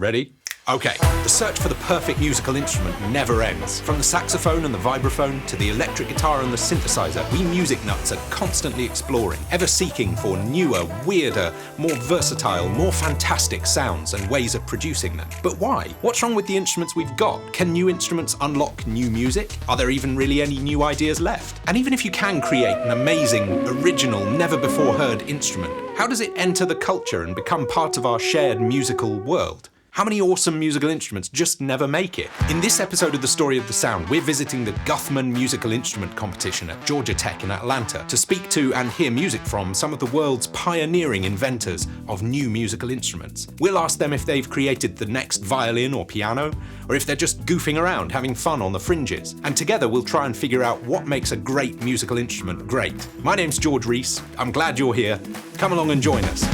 Ready? Okay, the search for the perfect musical instrument never ends. From the saxophone and the vibraphone to the electric guitar and the synthesizer, we music nuts are constantly exploring, ever seeking for newer, weirder, more versatile, more fantastic sounds and ways of producing them. But why? What's wrong with the instruments we've got? Can new instruments unlock new music? Are there even really any new ideas left? And even if you can create an amazing, original, never-before-heard instrument, how does it enter the culture and become part of our shared musical world? How many awesome musical instruments just never make it? In this episode of The Story of the Sound, we're visiting the Guthman Musical Instrument Competition at Georgia Tech in Atlanta to speak to and hear music from some of the world's pioneering inventors of new musical instruments. We'll ask them if they've created the next violin or piano, or if they're just goofing around, having fun on the fringes. And together we'll try and figure out what makes a great musical instrument great. My name's George Reese. I'm glad you're here. Come along and join us.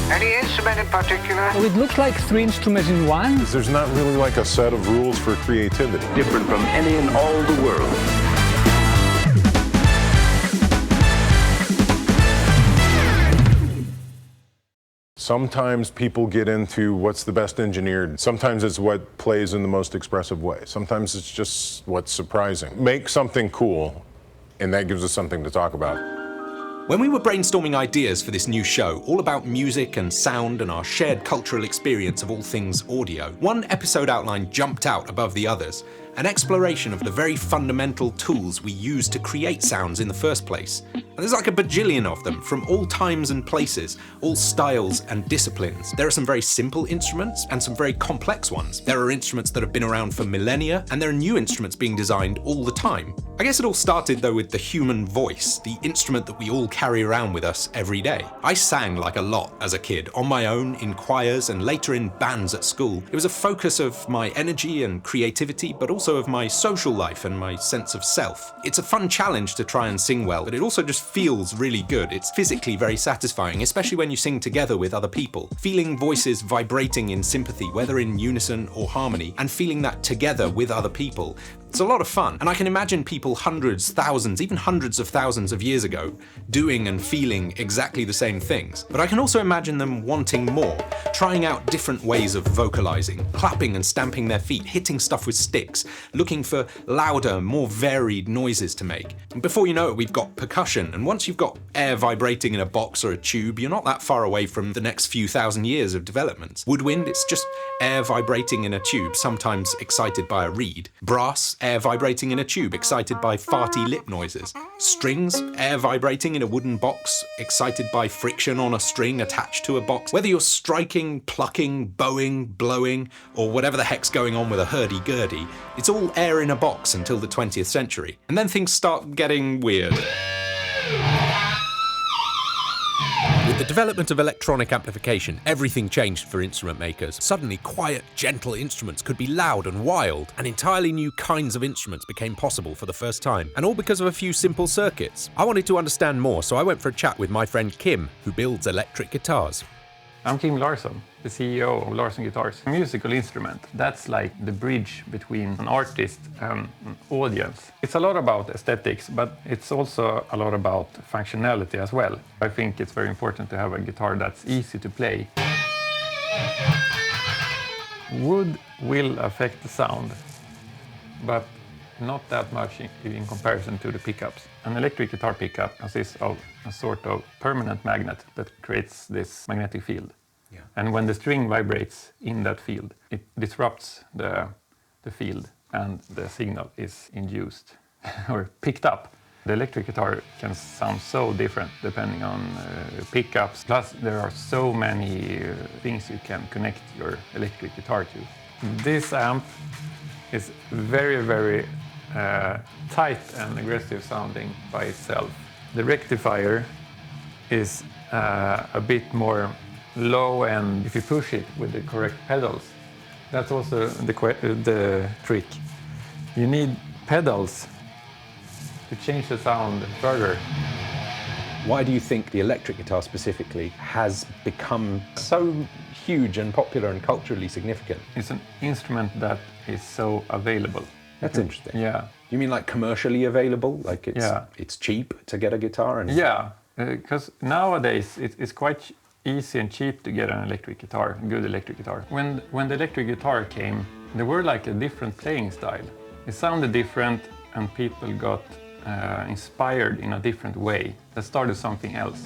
Any instrument in particular? Well, it looks like 3 instruments in one. There's not really like a set of rules for creativity. Different from any and all the world. Sometimes people get into what's the best engineered. Sometimes it's what plays in the most expressive way. Sometimes it's just what's surprising. Make something cool, and that gives us something to talk about. When we were brainstorming ideas for this new show, all about music and sound and our shared cultural experience of all things audio, one episode outline jumped out above the others, an exploration of the very fundamental tools we use to create sounds in the first place. And there's like a bajillion of them, from all times and places, all styles and disciplines. There are some very simple instruments and some very complex ones. There are instruments that have been around for millennia, and there are new instruments being designed all the time. I guess it all started though with the human voice, the instrument that we all carry around with us every day. I sang like a lot as a kid, on my own, in choirs, and later in bands at school. It was a focus of my energy and creativity, but also of my social life and my sense of self. It's a fun challenge to try and sing well, but it also just feels really good. It's physically very satisfying, especially when you sing together with other people. Feeling voices vibrating in sympathy, whether in unison or harmony, and feeling that together with other people. It's a lot of fun, and I can imagine people hundreds, thousands, even hundreds of thousands of years ago doing and feeling exactly the same things. But I can also imagine them wanting more, trying out different ways of vocalizing, clapping and stamping their feet, hitting stuff with sticks, looking for louder, more varied noises to make. And before you know it, we've got percussion, and once you've got air vibrating in a box or a tube, you're not that far away from the next few thousand years of developments. Woodwind, it's just air vibrating in a tube, sometimes excited by a reed. Brass, air vibrating in a tube, excited by farty lip noises. Strings, air vibrating in a wooden box, excited by friction on a string attached to a box. Whether you're striking, plucking, bowing, blowing, or whatever the heck's going on with a hurdy-gurdy, it's all air in a box until the 20th century. And then things start getting weird. With the development of electronic amplification, everything changed for instrument makers. Suddenly, quiet, gentle instruments could be loud and wild, and entirely new kinds of instruments became possible for the first time, and all because of a few simple circuits. I wanted to understand more, so I went for a chat with my friend Kim, who builds electric guitars. I'm Kim Larsson, the CEO of Larsson Guitars. A musical instrument, that's like the bridge between an artist and an audience. It's a lot about aesthetics, but it's also a lot about functionality as well. I think it's very important to have a guitar that's easy to play. Wood will affect the sound, but not that much in comparison to the pickups. An electric guitar pickup consists of a sort of permanent magnet that creates this magnetic field. Yeah. And when the string vibrates in that field, it disrupts the field and the signal is induced or picked up. The electric guitar can sound so different depending on pickups. Plus, there are so many things you can connect your electric guitar to. This amp is very, very tight and aggressive sounding by itself. The rectifier is a bit more low, and if you push it with the correct pedals, that's also the trick. You need pedals to change the sound further. Why do you think the electric guitar specifically has become so huge and popular and culturally significant? It's an instrument that is so available. That's interesting. Yeah. You mean like commercially available? Like it's cheap to get a guitar? And yeah, because nowadays it's quite easy and cheap to get an electric guitar, a good electric guitar. When the electric guitar came, there were like a different playing style. It sounded different and people got inspired in a different way. That started something else.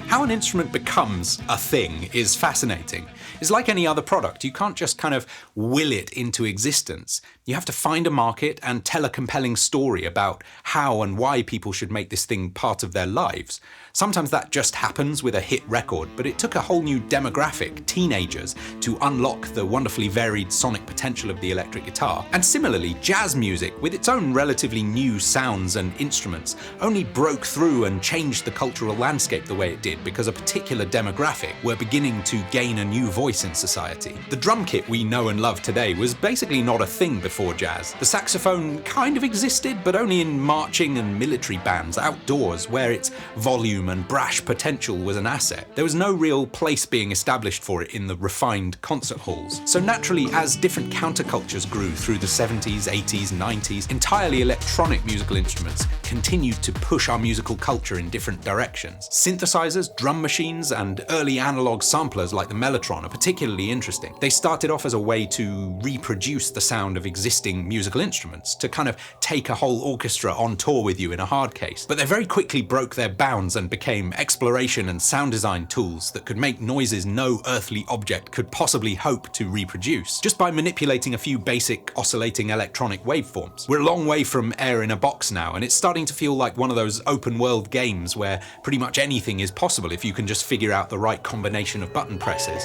How an instrument becomes a thing is fascinating. It's like any other product. You can't just kind of will it into existence. You have to find a market and tell a compelling story about how and why people should make this thing part of their lives. Sometimes that just happens with a hit record, but it took a whole new demographic, teenagers, to unlock the wonderfully varied sonic potential of the electric guitar. And similarly, jazz music, with its own relatively new sounds and instruments, only broke through and changed the cultural landscape the way it did because a particular demographic were beginning to gain a new voice in society. The drum kit we know and love today was basically not a thing before jazz. The saxophone kind of existed, but only in marching and military bands outdoors, where its volume and brash potential was an asset. There was no real place being established for it in the refined concert halls. So naturally, as different countercultures grew through the 70s, 80s, 90s, entirely electronic musical instruments continued to push our musical culture in different directions. Synthesizers, drum machines, and early analog samplers like the mellotron are particularly interesting. They started off as a way to reproduce the sound of existing musical instruments, to kind of take a whole orchestra on tour with you in a hard case. But they very quickly broke their bounds and became exploration and sound design tools that could make noises no earthly object could possibly hope to reproduce, just by manipulating a few basic oscillating electronic waveforms. We're a long way from air in a box now, and it's starting to feel like one of those open world games where pretty much anything is possible if you can just figure out the right combination of button presses.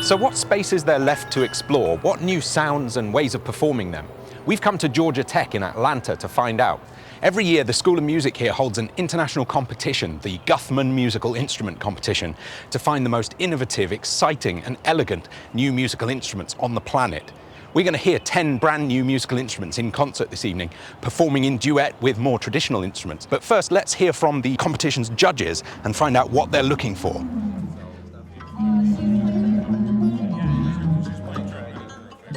So what space is there left to explore? What new sounds and ways of performing them? We've come to Georgia Tech in Atlanta to find out. Every year, the School of Music here holds an international competition, the Guthman Musical Instrument Competition, to find the most innovative, exciting, and elegant new musical instruments on the planet. We're going to hear 10 brand new musical instruments in concert this evening, performing in duet with more traditional instruments. But first, let's hear from the competition's judges and find out what they're looking for.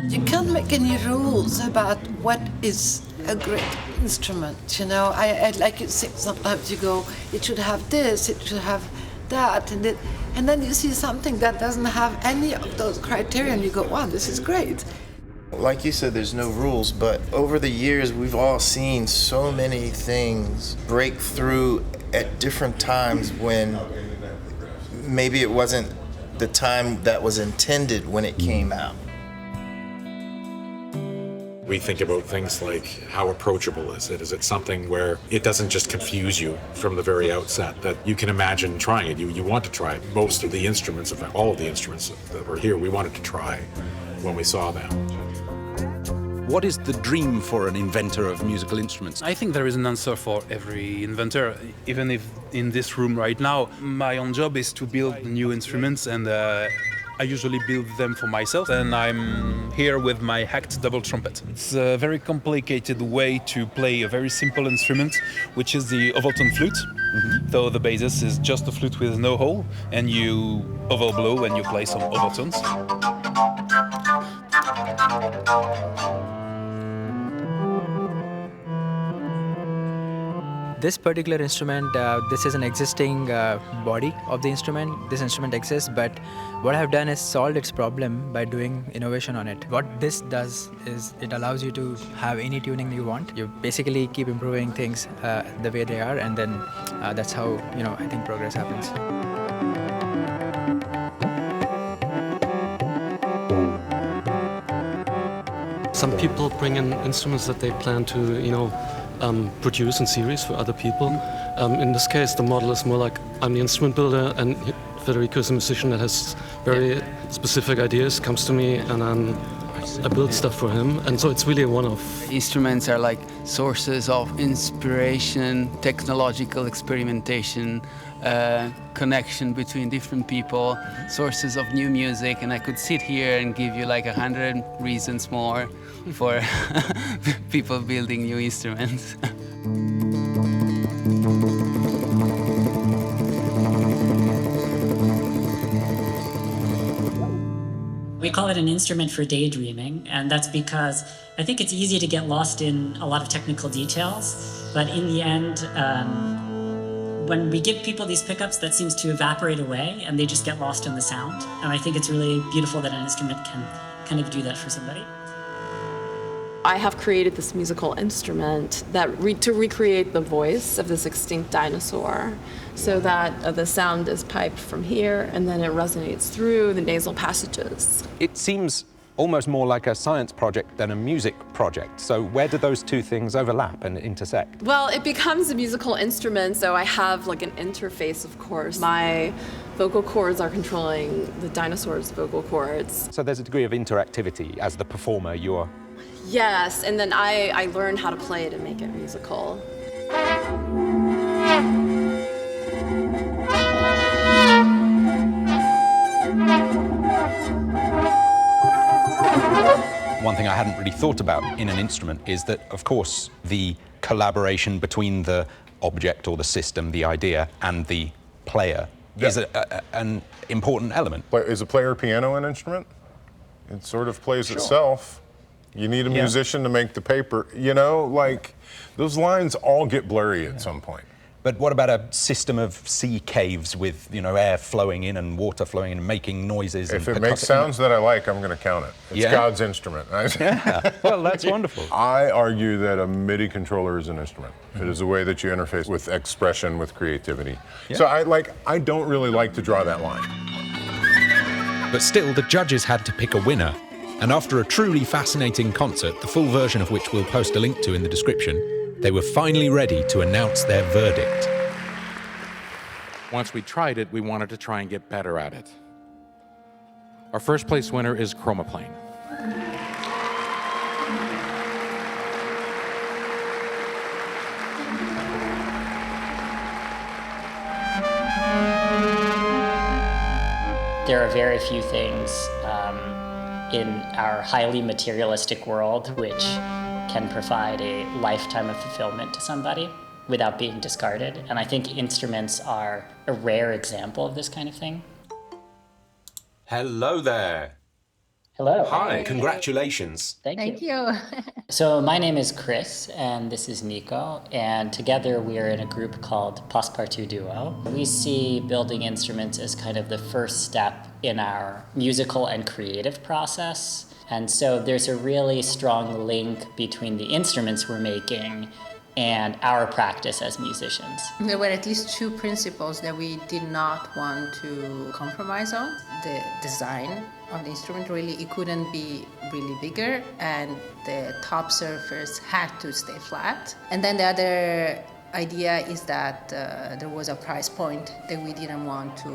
You can't make any rules about what is a great instrument, you know. I like you say, sometimes you go, it should have this, it should have that, and then you see something that doesn't have any of those criteria and you go, wow, this is great. Like you said, there's no rules, but over the years we've all seen so many things break through at different times when maybe it wasn't the time that was intended when it came out. We think about things like how approachable is it? Is it something where it doesn't just confuse you from the very outset, that you can imagine trying it, you want to try it. Most of the instruments, in fact, all of the instruments that were here, we wanted to try when we saw them. What is the dream for an inventor of musical instruments? I think there is an answer for every inventor. Even if in this room right now, my own job is to build new instruments, and I usually build them for myself, and I'm here with my hacked double trumpet. It's a very complicated way to play a very simple instrument, which is the overtone flute. Though the basis is just a flute with no hole, and you overblow and you play some overtones. This particular instrument, this is an existing body of the instrument. This instrument exists, but what I've done is solved its problem by doing innovation on it. What this does is it allows you to have any tuning you want. You basically keep improving things the way they are, and then that's how, I think progress happens. Some people bring in instruments that they plan to, produce in series for other people. In this case, the model is more like I'm the instrument builder, and Federico is a musician that has very specific ideas, comes to me, and I build stuff for him. And so it's really a one-off. Instruments are like sources of inspiration, technological experimentation, connection between different people, sources of new music, and I could sit here and give you like 100 reasons more for people building new instruments. We call it an instrument for daydreaming, and that's because I think it's easy to get lost in a lot of technical details, but in the end, When we give people these pickups, that seems to evaporate away and they just get lost in the sound. And I think it's really beautiful that an instrument can kind of do that for somebody. I have created this musical instrument that to recreate the voice of this extinct dinosaur, so that the sound is piped from here and then it resonates through the nasal passages. It seems almost more like a science project than a music project. So where do those two things overlap and intersect? Well, it becomes a musical instrument, so I have like an interface, of course. My vocal cords are controlling the dinosaur's vocal cords. So there's a degree of interactivity. As the performer, you're... Yes, and then I learn how to play it and make it musical. One thing I hadn't really thought about in an instrument is that, of course, the collaboration between the object or the system, the idea, and the player is an important element. Is a player piano an instrument? It sort of plays itself. You need a musician to make the paper. You know, like, those lines all get blurry at some point. But what about a system of sea caves with, you know, air flowing in and water flowing in and making noises? If it makes sounds that I like, I'm going to count it. It's God's instrument. Yeah. Well, that's wonderful. I argue that a MIDI controller is an instrument. It is a way that you interface with expression, with creativity. Yeah. So I don't really like to draw that line. But still, the judges had to pick a winner. And after a truly fascinating concert, the full version of which we'll post a link to in the description, they were finally ready to announce their verdict. Once we tried it, we wanted to try and get better at it. Our first place winner is Chromoplane. There are very few things in our highly materialistic world which can provide a lifetime of fulfillment to somebody without being discarded. And I think instruments are a rare example of this kind of thing. Hello there. Hello. Hi, congratulations. Thank you. So my name is Chris, and this is Nico, and together we are in a group called Passepartout Duo. We see building instruments as kind of the first step in our musical and creative process. And so there's a really strong link between the instruments we're making and our practice as musicians. There were at least two principles that we did not want to compromise on. The design of the instrument, really, it couldn't be really bigger, and the top surface had to stay flat. And then the other idea is that there was a price point that we didn't want to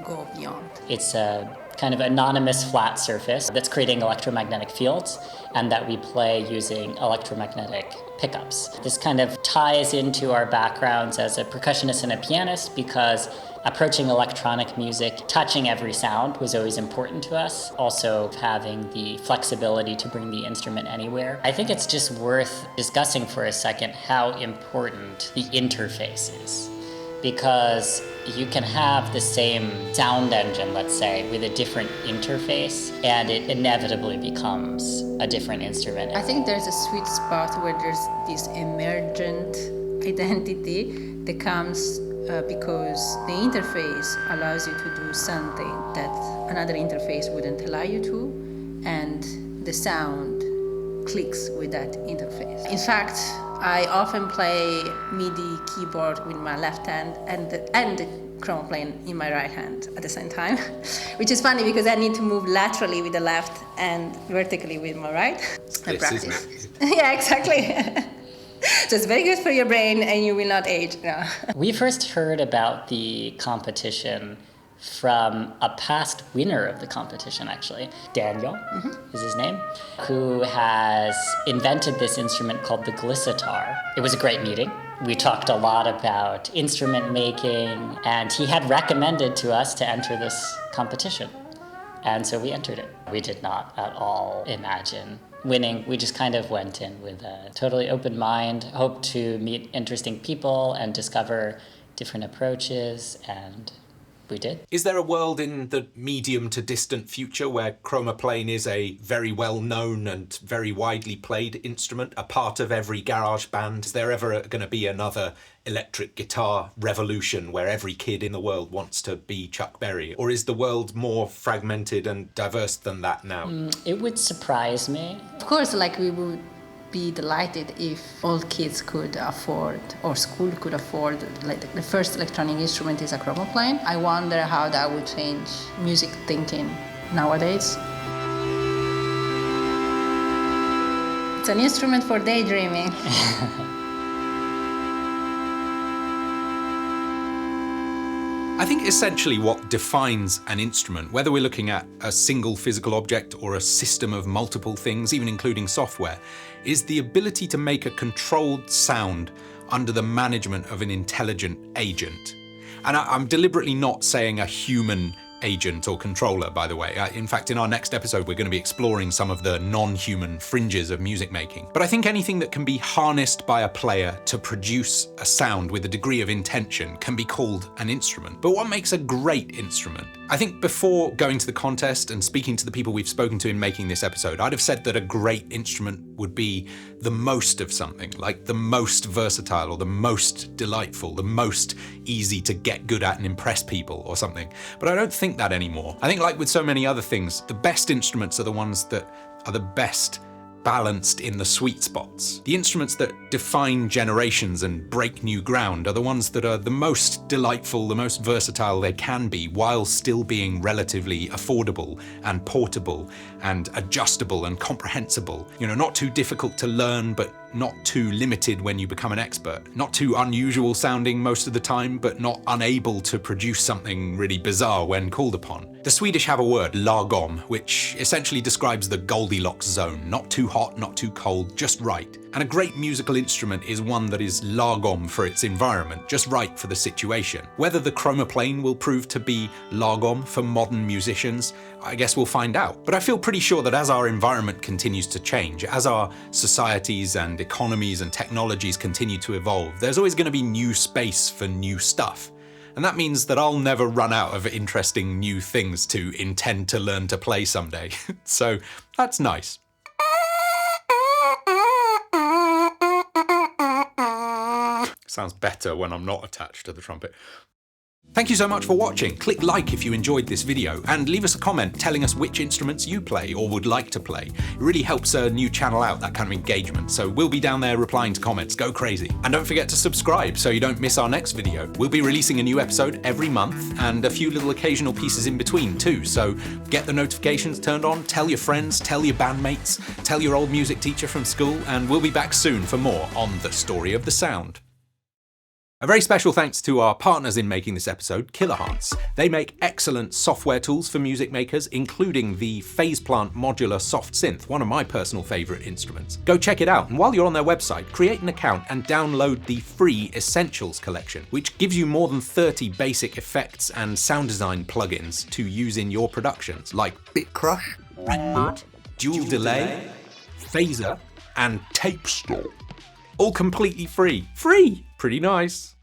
go beyond. It's a kind of anonymous flat surface that's creating electromagnetic fields, and that we play using electromagnetic pickups. This kind of ties into our backgrounds as a percussionist and a pianist, because approaching electronic music, touching every sound was always important to us. Also having the flexibility to bring the instrument anywhere. I think it's just worth discussing for a second how important the interface is. Because you can have the same sound engine, let's say, with a different interface, and it inevitably becomes a different instrument. I think there's a sweet spot where there's this emergent identity that comes because the interface allows you to do something that another interface wouldn't allow you to, and the sound clicks with that interface. In fact, I often play MIDI keyboard with my left hand and the chromoplane in my right hand at the same time, which is funny because I need to move laterally with the left and vertically with my right. I practice. Isn't it? Yeah, exactly. So it's very good for your brain and you will not age. No. We first heard about the competition from a past winner of the competition, actually. Daniel is his name, who has invented this instrument called the glissatar. It was a great meeting. We talked a lot about instrument making, and he had recommended to us to enter this competition. And so we entered it. We did not at all imagine winning. We just kind of went in with a totally open mind, hoped to meet interesting people and discover different approaches, and we did. Is there a world in the medium to distant future where chromoplane is a very well-known and very widely played instrument, a part of every garage band? Is there ever going to be another electric guitar revolution where every kid in the world wants to be Chuck Berry? Or is the world more fragmented and diverse than that now? It would surprise me. Of course, like we would be delighted if all kids could afford, or school could afford, like the first electronic instrument is a chromoplane. I wonder how that would change music thinking nowadays. It's an instrument for daydreaming. I think essentially what defines an instrument, whether we're looking at a single physical object or a system of multiple things, even including software, is the ability to make a controlled sound under the management of an intelligent agent. And I'm deliberately not saying a human agent or controller, by the way. In fact, in our next episode, we're going to be exploring some of the non-human fringes of music making. But I think anything that can be harnessed by a player to produce a sound with a degree of intention can be called an instrument. But what makes a great instrument? I think before going to the contest and speaking to the people we've spoken to in making this episode, I'd have said that a great instrument would be the most of something, like the most versatile or the most delightful, the most easy to get good at and impress people or something. But I don't think that anymore. I think, like with so many other things, the best instruments are the ones that are the best balanced in the sweet spots. The instruments that define generations and break new ground are the ones that are the most delightful, the most versatile they can be, while still being relatively affordable and portable and adjustable and comprehensible. You know, not too difficult to learn, but not too limited when you become an expert. Not too unusual sounding most of the time, but not unable to produce something really bizarre when called upon. The Swedish have a word, lagom, which essentially describes the Goldilocks zone. Not too hot, not too cold, just right. And a great musical instrument is one that is lagom for its environment, just right for the situation. Whether the chromoplane will prove to be lagom for modern musicians, I guess we'll find out. But I feel pretty sure that as our environment continues to change, as our societies and economies and technologies continue to evolve, there's always going to be new space for new stuff. And that means that I'll never run out of interesting new things to intend to learn to play someday. So that's nice. Sounds better when I'm not attached to the trumpet. Thank you so much for watching. Click like if you enjoyed this video and leave us a comment telling us which instruments you play or would like to play. It really helps a new channel out, that kind of engagement. So we'll be down there replying to comments. Go crazy. And don't forget to subscribe so you don't miss our next video. We'll be releasing a new episode every month and a few little occasional pieces in between too. So get the notifications turned on, tell your friends, tell your bandmates, tell your old music teacher from school, and we'll be back soon for more on The Story of the Sound. A very special thanks to our partners in making this episode, Kilohertz. They make excellent software tools for music makers, including the Phase Plant Modular Soft Synth, one of my personal favourite instruments. Go check it out, and while you're on their website, create an account and download the free Essentials collection, which gives you more than 30 basic effects and sound design plugins to use in your productions, like Bit Crush, Ring, Dual Delay, Phaser, and Tape Store. All completely free. Free! Pretty nice.